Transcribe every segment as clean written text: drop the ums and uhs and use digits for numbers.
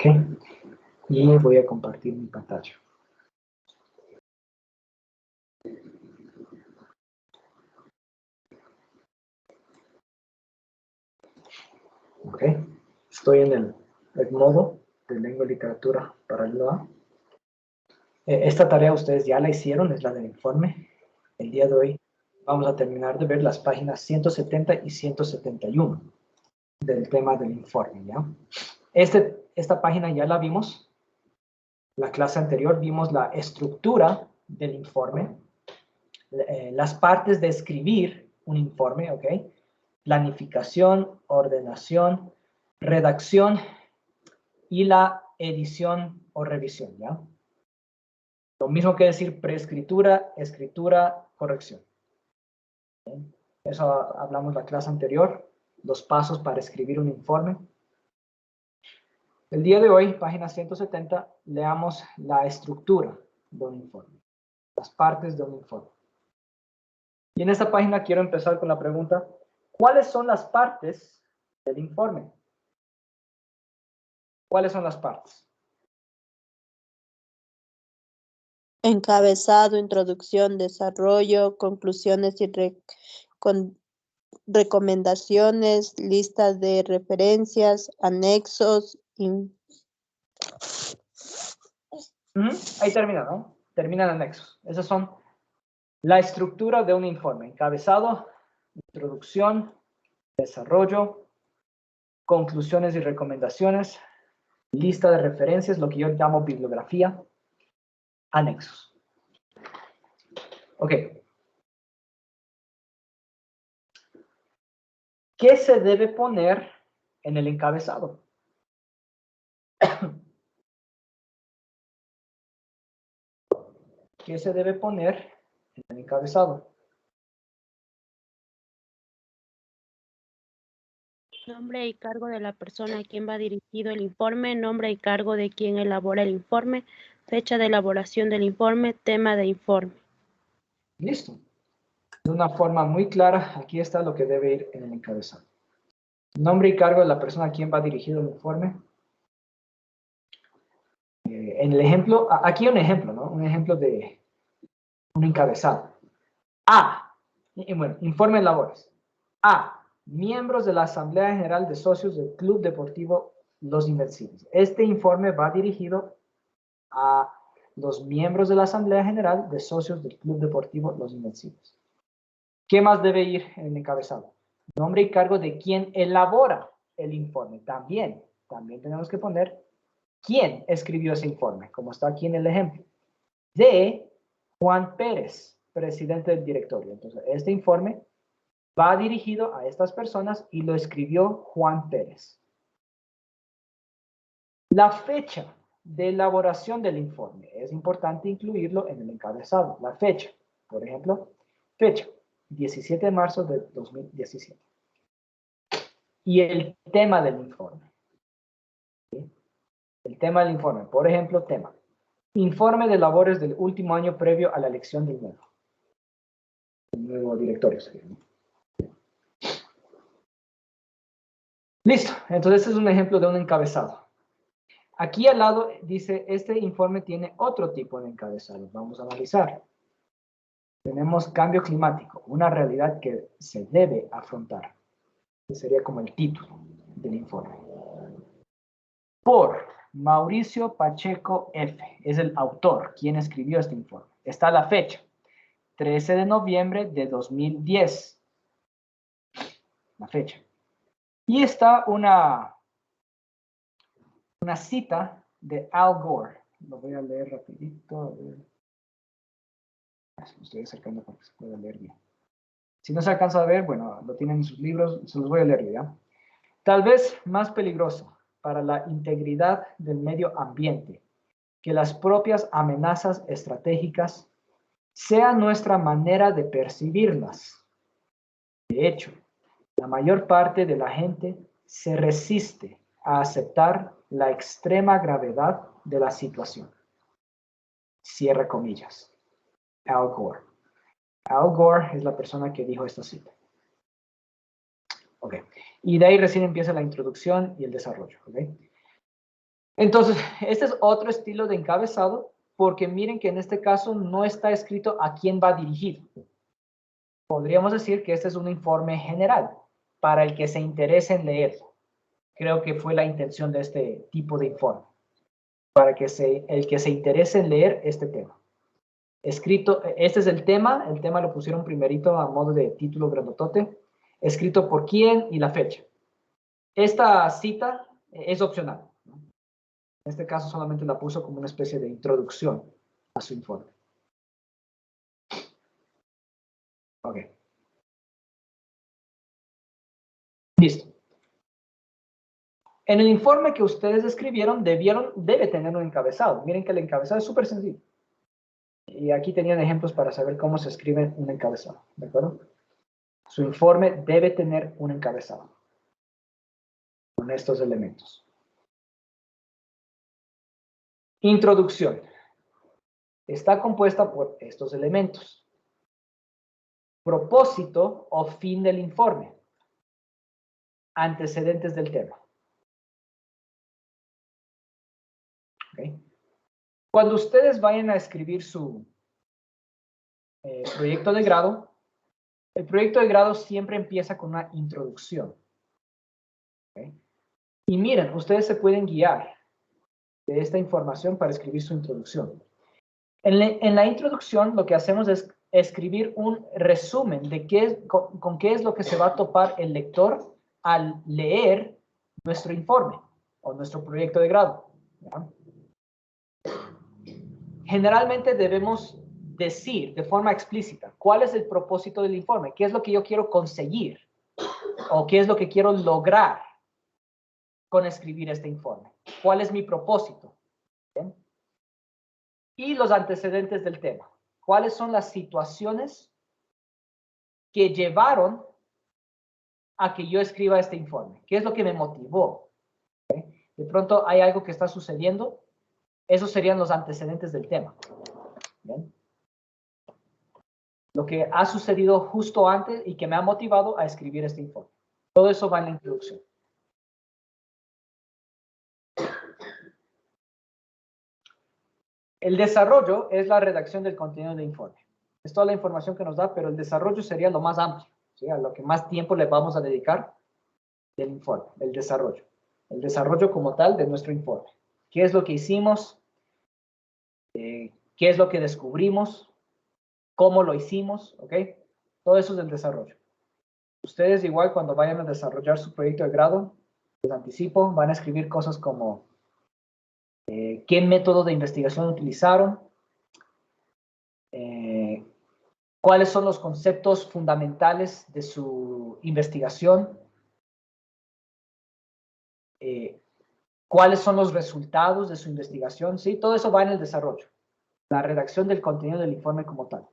Ok. Y voy a compartir mi pantalla. Ok. Estoy en el modo de lengua y literatura para el LOA. Esta tarea ustedes ya la hicieron, es la del informe. El día de hoy vamos a terminar de ver las páginas 170 y 171 del tema del informe, ¿ya? Esta página ya la vimos. La clase anterior vimos la estructura del informe, las partes de escribir un informe, ¿ok? Planificación, ordenación, redacción y la edición o revisión, ¿ya? Lo mismo que decir preescritura, escritura, corrección. ¿Okay? Eso hablamos la clase anterior, los pasos para escribir un informe. El día de hoy, página 170, leamos la estructura de un informe, las partes de un informe. Y en esta página quiero empezar con la pregunta, ¿cuáles son las partes del informe? ¿Cuáles son las partes? Encabezado, introducción, desarrollo, conclusiones y recomendaciones, listas de referencias, anexos. Ahí termina, ¿no? Terminan anexos. Esas son la estructura de un informe. Encabezado, introducción, desarrollo, conclusiones y recomendaciones, lista de referencias, lo que yo llamo bibliografía, anexos. Ok. ¿Qué se debe poner en el encabezado? ¿Qué se debe poner en el encabezado? Nombre y cargo de la persona a quien va dirigido el informe, nombre y cargo de quien elabora el informe, fecha de elaboración del informe, tema de informe. Listo. De una forma muy clara, aquí está lo que debe ir en el encabezado. Nombre y cargo de la persona a quien va dirigido el informe. En el ejemplo, aquí un ejemplo, ¿no? Un ejemplo de un encabezado. A. Bueno, informe de labores. A. Miembros de la Asamblea General de Socios del Club Deportivo Los Invencibles. Este informe va dirigido a los miembros de la Asamblea General de Socios del Club Deportivo Los Invencibles. ¿Qué más debe ir en el encabezado? Nombre y cargo de quien elabora el informe. También tenemos que poner quién escribió ese informe, como está aquí en el ejemplo. De Juan Pérez, presidente del directorio. Entonces, este informe va dirigido a estas personas y lo escribió Juan Pérez. La fecha de elaboración del informe. Es importante incluirlo en el encabezado. La fecha. Por ejemplo, fecha 17 de marzo de 2017. Y el tema del informe. ¿Sí? El tema del informe. Por ejemplo, tema. Informe de labores del último año previo a la elección del nuevo directorio. Listo. Entonces, este es un ejemplo de un encabezado. Aquí al lado dice, este informe tiene otro tipo de encabezado. Vamos a analizar. Tenemos cambio climático, una realidad que se debe afrontar. Que sería como el título del informe. Por Mauricio Pacheco F. Es el autor, quien escribió este informe. Está la fecha, 13 de noviembre de 2010. La fecha. Y está una cita de Al Gore. Lo voy a leer rapidito. Me estoy acercando para que se pueda leer bien. Si no se alcanza a ver, bueno, lo tienen en sus libros, se los voy a leer ya. Tal vez más peligroso para la integridad del medio ambiente que las propias amenazas estratégicas sea nuestra manera de percibirlas. De hecho, la mayor parte de la gente se resiste a aceptar la extrema gravedad de la situación. Cierra comillas. Al Gore. Al Gore es la persona que dijo esta cita. Ok. Y de ahí recién empieza la introducción y el desarrollo. Ok. Entonces, este es otro estilo de encabezado, porque miren que en este caso no está escrito a quién va dirigido. Podríamos decir que este es un informe general para el que se interese en leerlo. Creo que fue la intención de este tipo de informe, para que el que se interese en leer este tema. Escrito, este es el tema lo pusieron primerito a modo de título grandotote, escrito por quién y la fecha. Esta cita es opcional. En este caso solamente la puso como una especie de introducción a su informe. Ok. Listo. En el informe que ustedes escribieron, debe tener un encabezado. Miren que el encabezado es súper sencillo. Y aquí tenían ejemplos para saber cómo se escribe un encabezado. ¿De acuerdo? Su informe debe tener un encabezado con estos elementos. Introducción. Está compuesta por estos elementos. Propósito o fin del informe. Antecedentes del tema. ¿Okay? Cuando ustedes vayan a escribir su proyecto de grado, el proyecto de grado siempre empieza con una introducción. ¿Okay? Y miren, ustedes se pueden guiar de esta información para escribir su introducción. En la introducción lo que hacemos es escribir un resumen de con qué es lo que se va a topar el lector al leer nuestro informe o nuestro proyecto de grado. ¿Ya? Generalmente debemos decir de forma explícita cuál es el propósito del informe, qué es lo que yo quiero conseguir o qué es lo que quiero lograr con escribir este informe. ¿Cuál es mi propósito? ¿Bien? Y los antecedentes del tema. ¿Cuáles son las situaciones que llevaron a que yo escriba este informe? ¿Qué es lo que me motivó? ¿Okay? De pronto hay algo que está sucediendo. Esos serían los antecedentes del tema. ¿Bien? Lo que ha sucedido justo antes y que me ha motivado a escribir este informe. Todo eso va en la introducción. El desarrollo es la redacción del contenido del informe. Es toda la información que nos da, pero el desarrollo sería lo más amplio, ¿sí? A lo que más tiempo le vamos a dedicar del informe, el desarrollo. El desarrollo como tal de nuestro informe. ¿Qué es lo que hicimos? ¿Qué es lo que descubrimos? ¿Cómo lo hicimos? ¿Ok? Todo eso es el desarrollo. Ustedes igual cuando vayan a desarrollar su proyecto de grado, les anticipo, van a escribir cosas como qué método de investigación utilizaron, cuáles son los conceptos fundamentales de su investigación, cuáles son los resultados de su investigación, ¿sí? Todo eso va en el desarrollo, la redacción del contenido del informe como tal.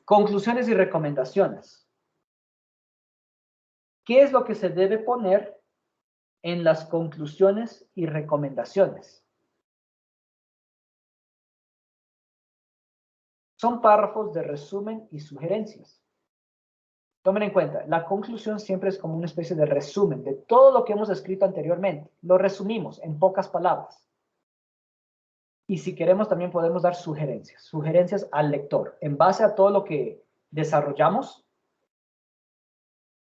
Conclusiones y recomendaciones. ¿Qué es lo que se debe poner en las conclusiones y recomendaciones? Son párrafos de resumen y sugerencias. Tomen en cuenta, la conclusión siempre es como una especie de resumen de todo lo que hemos escrito anteriormente. Lo resumimos en pocas palabras. Y si queremos también podemos dar sugerencias. Sugerencias al lector. En base a todo lo que desarrollamos,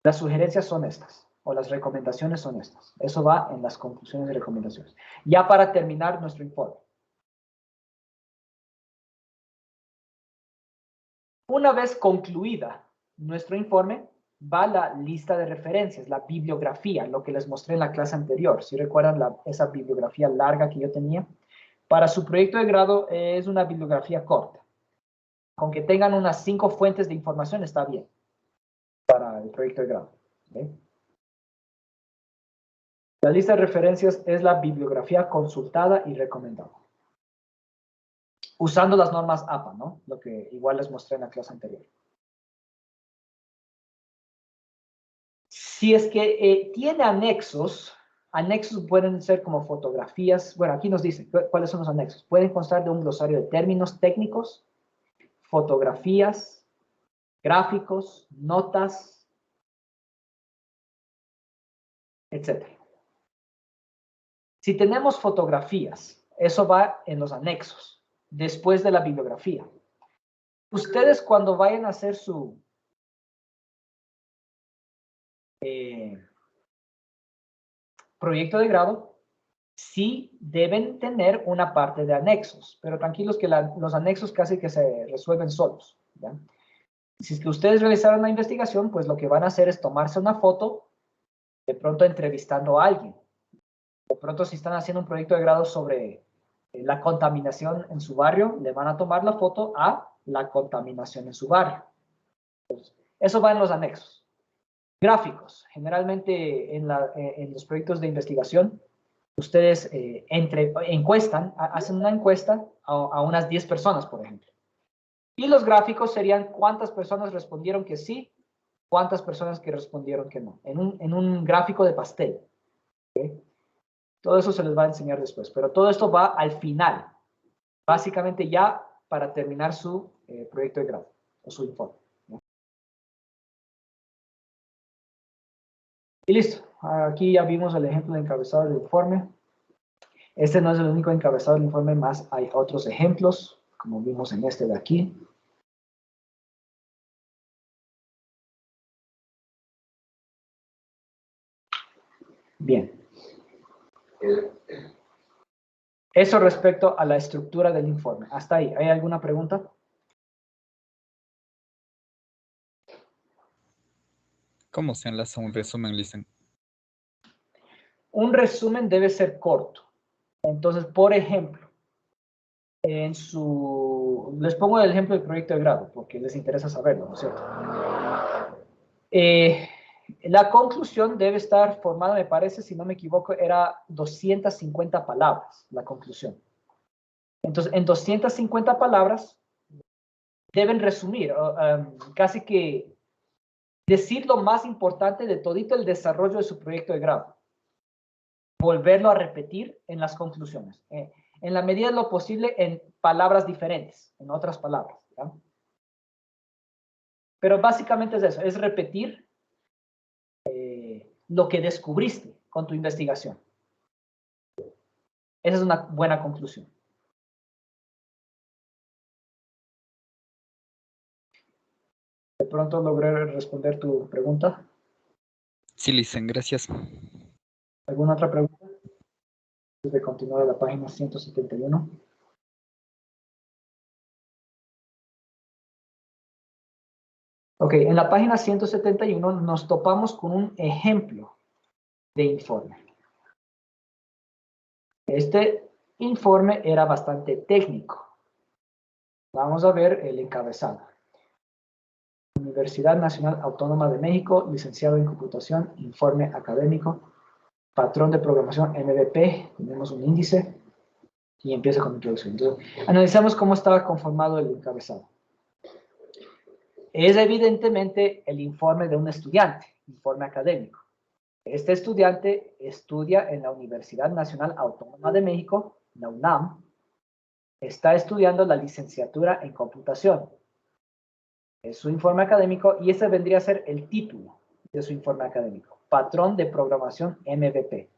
las sugerencias son estas. O las recomendaciones son estas. Eso va en las conclusiones y recomendaciones. Ya para terminar nuestro informe. Una vez concluida nuestro informe, va la lista de referencias, la bibliografía, lo que les mostré en la clase anterior. Si recuerdan esa bibliografía larga que yo tenía. Para su proyecto de grado es una bibliografía corta. Con que tengan unas 5 fuentes de información está bien para el proyecto de grado. ¿Okay? La lista de referencias es la bibliografía consultada y recomendada. Usando las normas APA, ¿no? Lo que igual les mostré en la clase anterior. Si es que tiene anexos, anexos pueden ser como fotografías. Bueno, aquí nos dice cuáles son los anexos. Pueden constar de un glosario de términos técnicos, fotografías, gráficos, notas, etc. Si tenemos fotografías, eso va en los anexos, después de la bibliografía. Ustedes cuando vayan a hacer su proyecto de grado, sí deben tener una parte de anexos, pero tranquilos que los anexos casi que se resuelven solos, ¿ya? Si es que ustedes realizaron la investigación, pues lo que van a hacer es tomarse una foto, de pronto entrevistando a alguien. De pronto si están haciendo un proyecto de grado sobre la contaminación en su barrio, le van a tomar la foto a la contaminación en su barrio. Entonces, eso va en los anexos. Gráficos. Generalmente en los proyectos de investigación, ustedes hacen una encuesta a unas 10 personas, por ejemplo. Y los gráficos serían cuántas personas respondieron que sí, cuántas personas que respondieron que no. En un gráfico de pastel. ¿Okay? Todo eso se les va a enseñar después, pero todo esto va al final. Básicamente ya para terminar su proyecto de grado o su informe. ¿No? Y listo. Aquí ya vimos el ejemplo de encabezado del informe. Este no es el único encabezado del informe, más hay otros ejemplos, como vimos en este de aquí. Bien. Eso respecto a la estructura del informe. Hasta ahí. ¿Hay alguna pregunta? ¿Cómo se enlaza un resumen, Listen? Un resumen debe ser corto. Entonces, por ejemplo, les pongo el ejemplo del proyecto de grado, porque les interesa saberlo, ¿no es cierto? La conclusión debe estar formada, me parece, si no me equivoco, era 250 palabras, la conclusión. Entonces, en 250 palabras, deben resumir, casi que decir lo más importante de todito el desarrollo de su proyecto de grado. Volverlo a repetir en las conclusiones. En la medida de lo posible, en palabras diferentes, en otras palabras. ¿Ya? Pero básicamente es eso, es repetir lo que descubriste con tu investigación. Esa es una buena conclusión. De pronto logré responder tu pregunta. Sí, Listen, gracias. ¿Alguna otra pregunta? Antes de continuar a la página 171. Ok, en la página 171 nos topamos con un ejemplo de informe. Este informe era bastante técnico. Vamos a ver el encabezado. Universidad Nacional Autónoma de México, licenciado en computación, informe académico, patrón de programación MVP, tenemos un índice y empieza con introducción. Entonces, analizamos cómo estaba conformado el encabezado. Es evidentemente el informe de un estudiante, informe académico. Este estudiante estudia en la Universidad Nacional Autónoma de México, la UNAM, está estudiando la licenciatura en computación. Es su informe académico y ese vendría a ser el título de su informe académico. Patrón de programación MVP.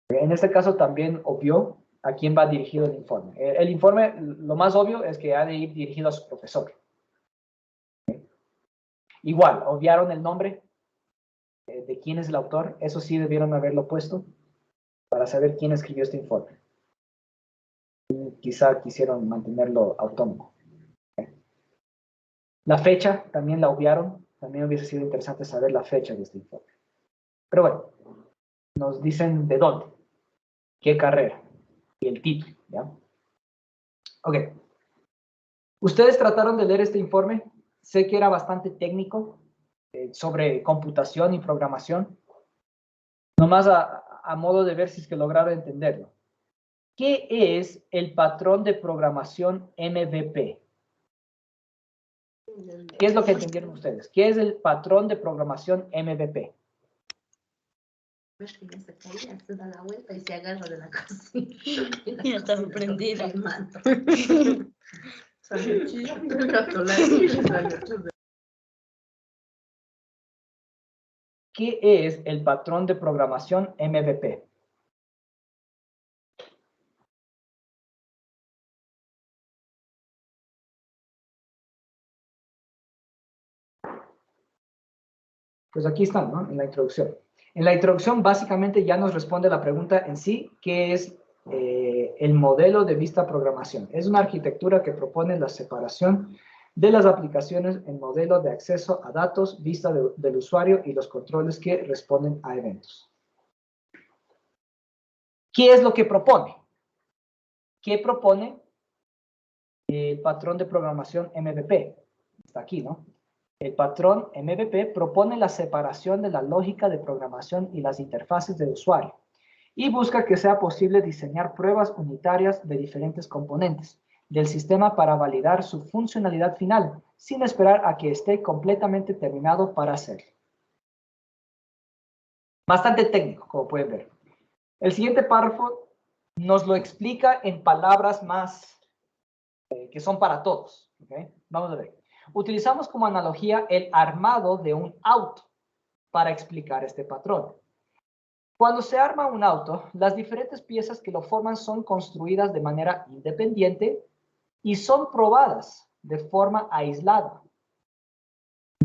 En este caso también obvió a quién va dirigido el informe. El informe, lo más obvio es que ha de ir dirigido a su profesor. Igual, obviaron el nombre de quién es el autor. Eso sí debieron haberlo puesto para saber quién escribió este informe. Quizá quisieron mantenerlo autónomo. La fecha también la obviaron. También hubiese sido interesante saber la fecha de este informe. Pero bueno, nos dicen de dónde, qué carrera y el título. ¿Ya? Ok. Ustedes trataron de leer este informe. Sé que era bastante técnico sobre computación y programación. Nomás a modo de ver si es que lograron entenderlo. ¿Qué es el patrón de programación MVP? ¿Qué es lo que entendieron ustedes? ¿Qué es el patrón de programación MVP? Se da la vuelta y se agarra de la cocina. Ya está prendida. ¿qué es el patrón de programación MVP? Pues aquí están, ¿no? En la introducción. En la introducción básicamente ya nos responde la pregunta en sí, ¿qué es el modelo de vista programación? Es una arquitectura que propone la separación de las aplicaciones en modelo de acceso a datos, vista del usuario y los controles que responden a eventos. ¿Qué es lo que propone? ¿Qué propone el patrón de programación MVP? Está aquí, ¿no? El patrón MVP propone la separación de la lógica de programación y las interfaces del usuario y busca que sea posible diseñar pruebas unitarias de diferentes componentes del sistema para validar su funcionalidad final sin esperar a que esté completamente terminado para hacerlo. Bastante técnico, como pueden ver. El siguiente párrafo nos lo explica en palabras más que son para todos. ¿Okay? Vamos a ver. Utilizamos como analogía el armado de un auto para explicar este patrón. Cuando se arma un auto, las diferentes piezas que lo forman son construidas de manera independiente y son probadas de forma aislada.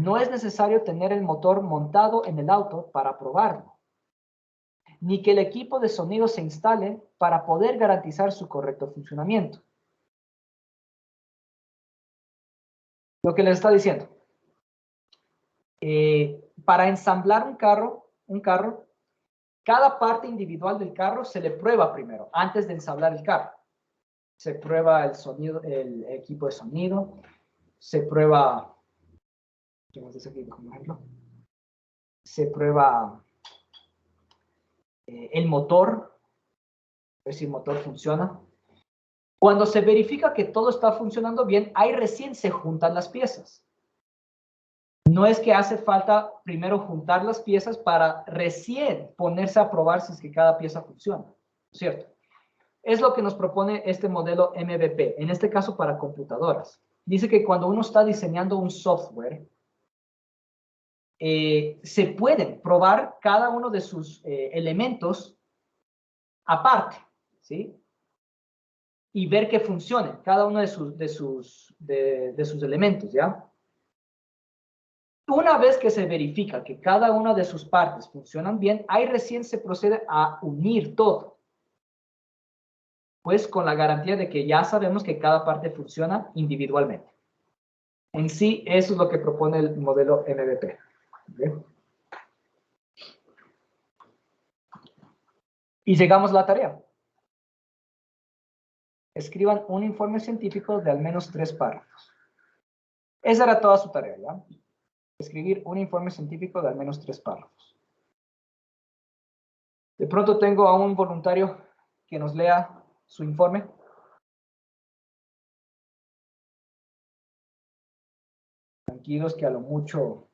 No es necesario tener el motor montado en el auto para probarlo, ni que el equipo de sonido se instale para poder garantizar su correcto funcionamiento. Lo que les está diciendo. Para ensamblar un carro, cada parte individual del carro se le prueba primero, antes de ensamblar el carro. Se prueba el sonido, el equipo de sonido, se prueba, ¿qué más dice aquí, por ejemplo? Se prueba el motor, a ver si el motor funciona. Cuando se verifica que todo está funcionando bien, ahí recién se juntan las piezas. No es que hace falta primero juntar las piezas para recién ponerse a probar si es que cada pieza funciona, ¿cierto? Es lo que nos propone este modelo MVP, en este caso para computadoras. Dice que cuando uno está diseñando un software, se pueden probar cada uno de sus elementos aparte, ¿sí? Y ver que funcione cada uno de sus elementos, ¿ya? Una vez que se verifica que cada una de sus partes funcionan bien, ahí recién se procede a unir todo. Pues con la garantía de que ya sabemos que cada parte funciona individualmente. En sí, eso es lo que propone el modelo MVP. ¿Bien? Y llegamos a la tarea. Escriban un informe científico de al menos 3 párrafos. Esa era toda su tarea, ¿ya? Escribir un informe científico de al menos 3 párrafos. De pronto tengo a un voluntario que nos lea su informe. Tranquilos que a lo mucho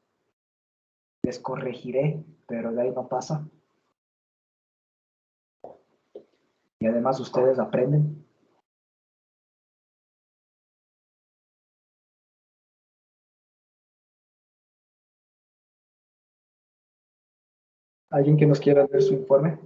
les corregiré, pero de ahí no pasa. Y además ustedes aprenden. ¿Alguien que nos quiera leer su informe?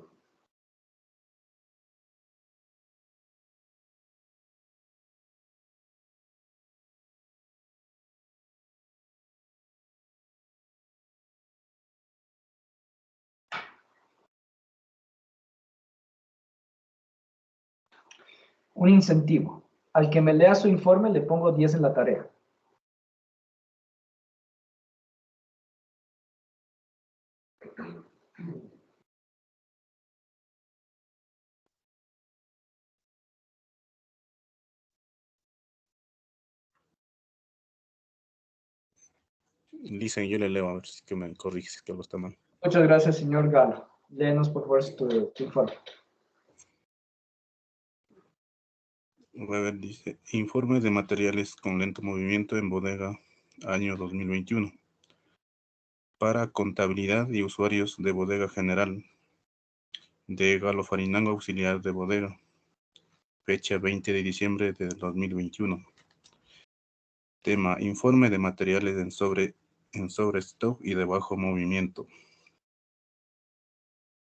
Un incentivo. Al que me lea su informe le pongo 10 en la tarea. Dicen, yo le leo a ver si que me corrige si es que algo está mal. Muchas gracias, señor Galo. Léenos, por favor, tu informe. A ver, dice, informe de materiales con lento movimiento en bodega, año 2021. Para contabilidad y usuarios de bodega general, de Galo Farinango, auxiliar de bodega. Fecha 20 de diciembre de 2021. Tema, informe de materiales en sobre stock y de bajo movimiento.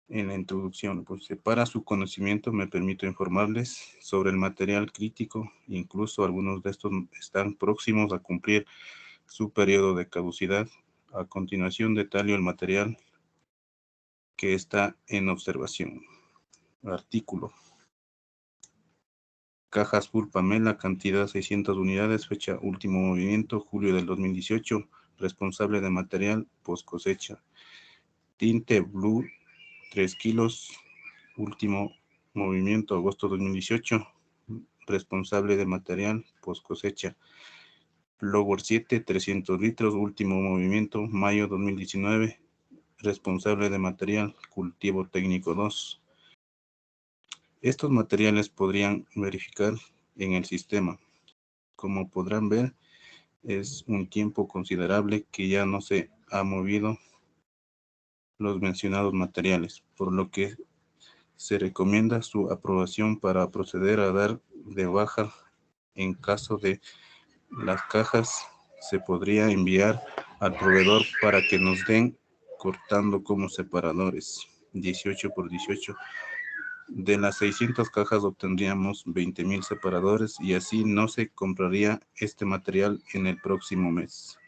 En la introducción, pues, para su conocimiento me permito informarles sobre el material crítico. Incluso algunos de estos están próximos a cumplir su periodo de caducidad. A continuación detallo el material que está en observación. Artículo. Cajas Full Pamela, cantidad 600 unidades, fecha último movimiento, julio del 2018, responsable de material, post cosecha. Tinte Blue, 3 kilos, último movimiento, agosto 2018, responsable de material, post cosecha. Blower 7, 300 litros, último movimiento, mayo 2019, responsable de material, cultivo técnico 2. Estos materiales podrían verificar en el sistema. Como podrán ver, es un tiempo considerable que ya no se ha movido los mencionados materiales, por lo que se recomienda su aprobación para proceder a dar de baja. En caso de las cajas, se podría enviar al proveedor para que nos den cortando como separadores 18 por 18. De las 600 cajas obtendríamos 20,000 separadores y así no se compraría este material en el próximo mes.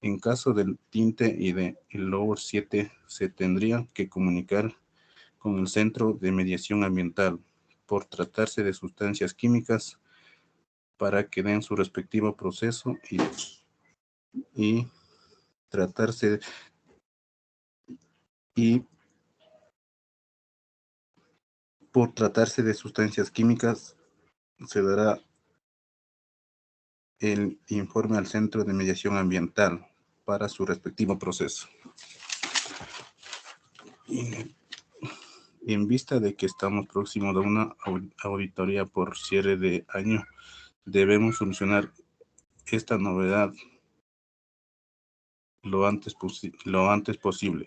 En caso del tinte y del Blower 7, se tendría que comunicar con el Centro de Mediación Ambiental por tratarse de sustancias químicas para que den su respectivo proceso y tratarse por tratarse de sustancias químicas se dará el informe al Centro de Mediación Ambiental para su respectivo proceso. Y en vista de que estamos próximos a una auditoría por cierre de año, debemos solucionar esta novedad lo antes posible.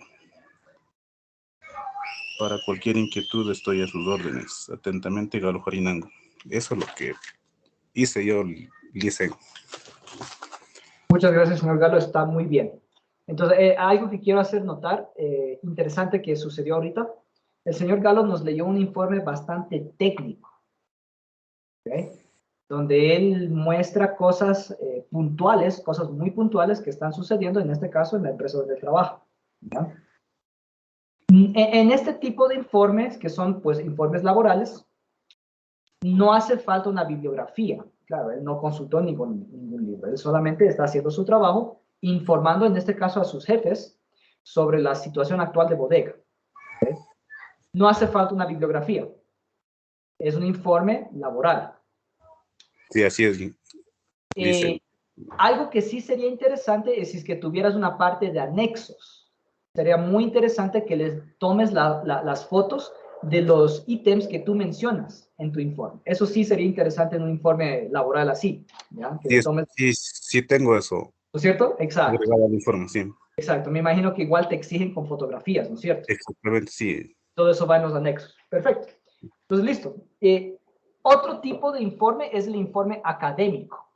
Para cualquier inquietud estoy a sus órdenes. Atentamente, Galo Jarinango. Eso es lo que hice yo, Licen. Muchas gracias, señor Galo, está muy bien. Entonces, algo que quiero hacer notar, interesante que sucedió ahorita, el señor Galo nos leyó un informe bastante técnico, ¿okay? Donde él muestra cosas puntuales, cosas muy puntuales que están sucediendo, en este caso, en la empresa donde trabaja, ¿ya? En este tipo de informes, que son pues informes laborales, no hace falta una bibliografía. Claro, él no consultó ningún libro, él solamente está haciendo su trabajo, informando en este caso a sus jefes sobre la situación actual de bodega. ¿Okay? No hace falta una bibliografía, es un informe laboral. Sí, así es. Algo que sí sería interesante es si es que tuvieras una parte de anexos. Sería muy interesante que les tomes las fotos de los ítems que tú mencionas en tu informe. Eso sí sería interesante en un informe laboral así, ¿ya? Que tomes... sí tengo eso. ¿No es cierto? Exacto. Agregado al informe, sí. Exacto. Me imagino que igual te exigen con fotografías, ¿no es cierto? Exactamente, sí. Todo eso va en los anexos. Perfecto. Entonces, listo. Otro tipo de informe es el informe académico.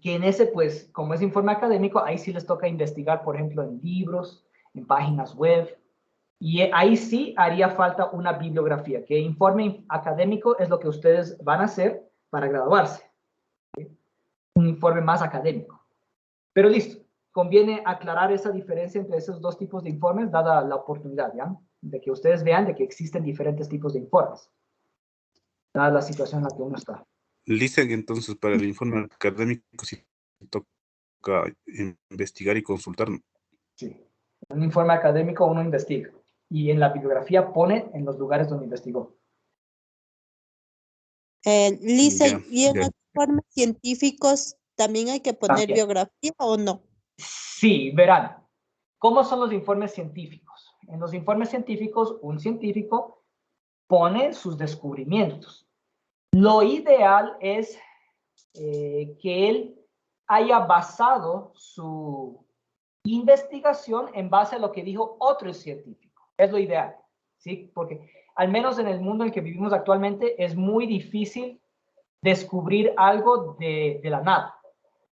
Que en ese, pues, como es informe académico, ahí sí les toca investigar, por ejemplo, en libros, en páginas web, y ahí sí haría falta una bibliografía, que informe académico es lo que ustedes van a hacer para graduarse. ¿Sí? Un informe más académico. Pero listo, conviene aclarar esa diferencia entre esos dos tipos de informes, dada la oportunidad, ¿ya? De que ustedes vean de que existen diferentes tipos de informes, dada la situación en la que uno está. Dicen entonces para el informe académico sí toca investigar y consultar. Sí, en un informe académico uno investiga y en la bibliografía pone en los lugares donde investigó. Lisa, ¿y en ya. los informes científicos también hay que poner También. biografía o no? Sí, verán. ¿Cómo son los informes científicos? En los informes científicos, un científico pone sus descubrimientos. Lo ideal es que él haya basado su investigación en base a lo que dijo otro científico. Es lo ideal, ¿sí? Porque al menos en el mundo en el que vivimos actualmente es muy difícil descubrir algo de la nada.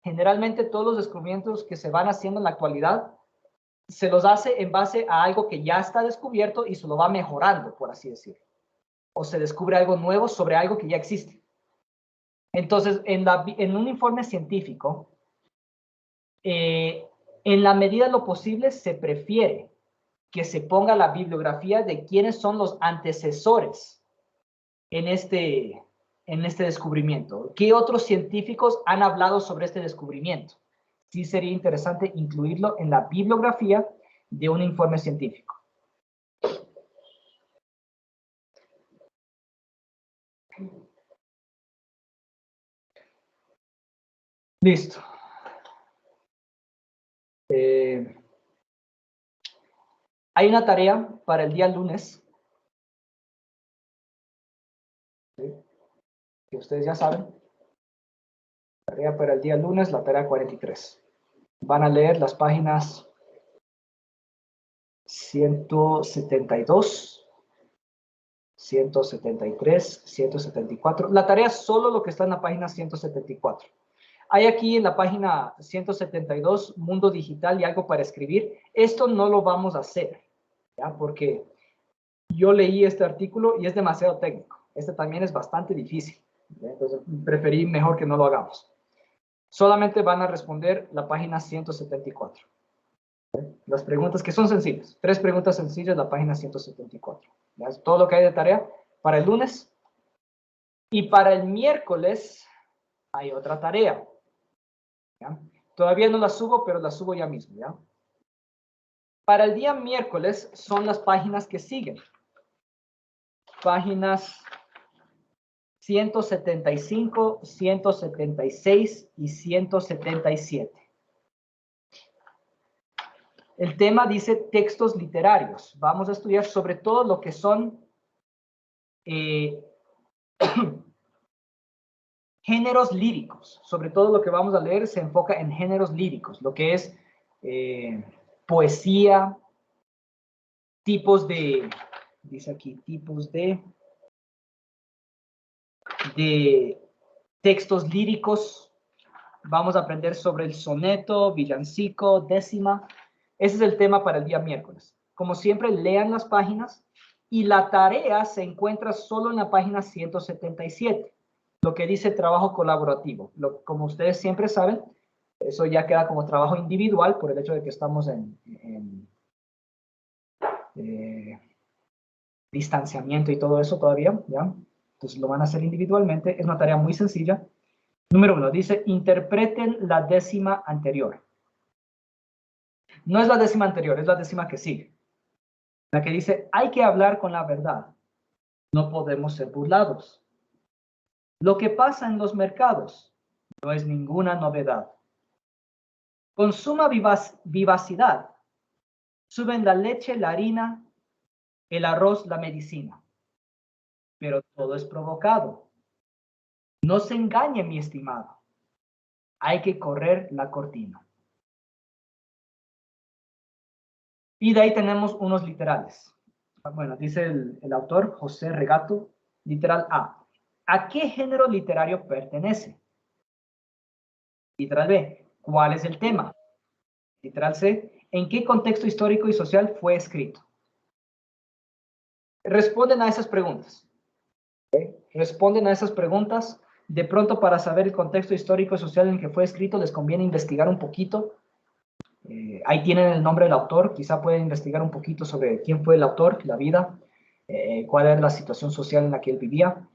Generalmente todos los descubrimientos que se van haciendo en la actualidad se los hace en base a algo que ya está descubierto y se lo va mejorando, por así decirlo. O se descubre algo nuevo sobre algo que ya existe. Entonces, en un informe científico, en la medida de lo posible se prefiere que se ponga la bibliografía de quiénes son los antecesores en este descubrimiento. ¿Qué otros científicos han hablado sobre este descubrimiento? Sí sería interesante incluirlo en la bibliografía de un informe científico. Listo. Hay una tarea para el día lunes, ¿sí?, que ustedes ya saben. Tarea para el día lunes, la tarea 43. Van a leer las páginas 172, 173, 174. La tarea es solo lo que está en la página 174. Hay aquí en la página 172, Mundo Digital y algo para escribir. Esto no lo vamos a hacer, ¿ya? Porque yo leí este artículo y es demasiado técnico. Este también es bastante difícil, ¿ya? Entonces preferí mejor que no lo hagamos. Solamente van a responder la página 174. Las preguntas que son sencillas. 3 preguntas sencillas, la página 174. ¿Ya? Es todo lo que hay de tarea para el lunes. Y para el miércoles hay otra tarea, ¿ya? Todavía no la subo, pero la subo ya mismo, ¿ya? Para el día miércoles son las páginas que siguen. Páginas 175, 176 y 177. El tema dice textos literarios. Vamos a estudiar sobre todo lo que son géneros líricos. Sobre todo lo que vamos a leer se enfoca en géneros líricos, lo que es poesía, tipos de, dice aquí, tipos de textos líricos. Vamos a aprender sobre el soneto, villancico, décima. Ese es el tema para el día miércoles. Como siempre, lean las páginas y la tarea se encuentra solo en la página 177. Lo que dice trabajo colaborativo. Como ustedes siempre saben, eso ya queda como trabajo individual por el hecho de que estamos en distanciamiento y todo eso todavía, ¿ya? Entonces lo van a hacer individualmente. Es una tarea muy sencilla. Número 1, dice, interpreten la décima anterior. No es la décima anterior, es la décima que sigue. La que dice, hay que hablar con la verdad. No podemos ser burlados. Lo que pasa en los mercados no es ninguna novedad. Con suma vivacidad, suben la leche, la harina, el arroz, la medicina. Pero todo es provocado. No se engañe, mi estimado. Hay que correr la cortina. Y de ahí tenemos unos literales. Bueno, dice el autor, José Regato, literal A. ¿A qué género literario pertenece? Literal B. ¿Cuál es el tema? Literal C. ¿En qué contexto histórico y social fue escrito? Responden a esas preguntas. ¿Okay? Responden a esas preguntas. De pronto, para saber el contexto histórico y social en que fue escrito, les conviene investigar un poquito. Ahí tienen el nombre del autor. Quizá pueden investigar un poquito sobre quién fue el autor, la vida, cuál era la situación social en la que él vivía.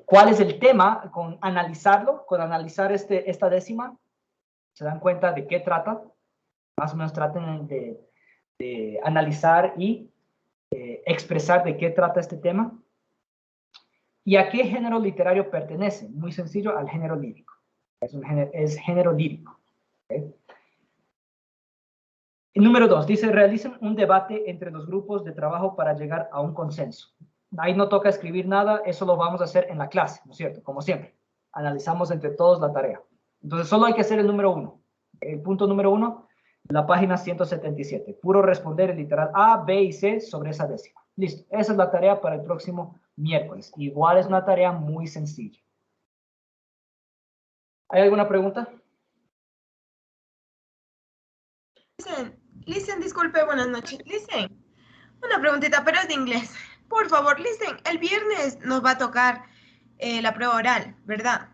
¿Cuál es el tema? Con analizarlo, con analizar esta décima, se dan cuenta de qué trata. Más o menos traten de analizar y expresar de qué trata este tema. ¿Y a qué género literario pertenece? Muy sencillo, al género lírico. Es género lírico. ¿Okay? Y número 2, dice, realicen un debate entre los grupos de trabajo para llegar a un consenso. Ahí no toca escribir nada, eso lo vamos a hacer en la clase, ¿no es cierto? Como siempre, analizamos entre todos la tarea. Entonces, solo hay que hacer el número 1. El punto número 1, la página 177. Puro responder el literal A, B y C sobre esa décima. Listo, esa es la tarea para el próximo miércoles. Igual es una tarea muy sencilla. ¿Hay alguna pregunta? Listen, disculpe, buenas noches. Listen, una preguntita, pero es de inglés. Por favor, listen, el viernes nos va a tocar la prueba oral, ¿verdad?